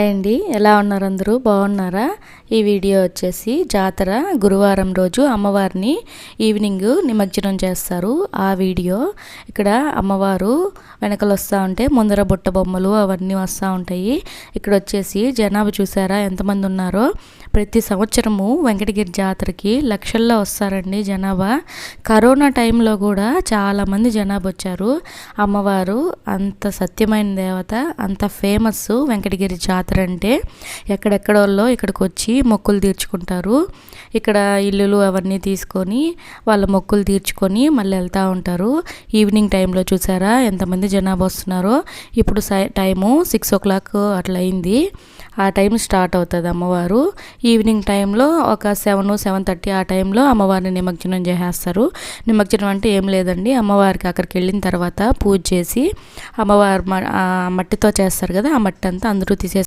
Hi అండి, ఎలా ఉన్నారు? అందరూ బాగున్నారా? ఈ వీడియో వచ్చేసి జాతర గురువారం రోజు అమ్మవారిని ఈవినింగ్ నిమజ్జనం చేస్తారు. ఆ వీడియో ఇక్కడ అమ్మవారు వెనకలు వస్తూ ఉంటే ముందర బుట్ట బొమ్మలు అవన్నీ వస్తూ ఉంటాయి. ఇక్కడ వచ్చేసి జనాభా చూసారా ఎంతమంది ఉన్నారో. ప్రతి సంవత్సరము వెంకటగిరి జాతరకి లక్షల్లో వస్తారండి జనాభా. కరోనా టైంలో కూడా చాలామంది జనాభా వచ్చారు. అమ్మవారు అంత సత్యమైన దేవత, అంత ఫేమస్ వెంకటగిరి జాతర అంటే. ఎక్కడెక్కడోళ్ళో ఇక్కడికి వచ్చి మొక్కులు తీర్చుకుంటారు. ఇక్కడ ఇల్లులు అవన్నీ తీసుకొని వాళ్ళ మొక్కులు తీర్చుకొని మళ్ళీ వెళ్తూ ఉంటారు. ఈవినింగ్ టైంలో చూసారా ఎంతమంది జనాభా వస్తున్నారో. ఇప్పుడు టైము 6 o'clock అట్లా అయింది. ఆ టైం స్టార్ట్ అవుతుంది అమ్మవారు. ఈవినింగ్ టైంలో ఒక 7-7:30 ఆ టైంలో అమ్మవారిని నిమజ్జనం చేసేస్తారు. నిమజ్జనం అంటే ఏం లేదండి, అమ్మవారికి అక్కడికి వెళ్ళిన తర్వాత పూజ చేసి అమ్మవారు మట్టితో చేస్తారు కదా, ఆ మట్టి అంతా అందరూ తీసేస్తారు.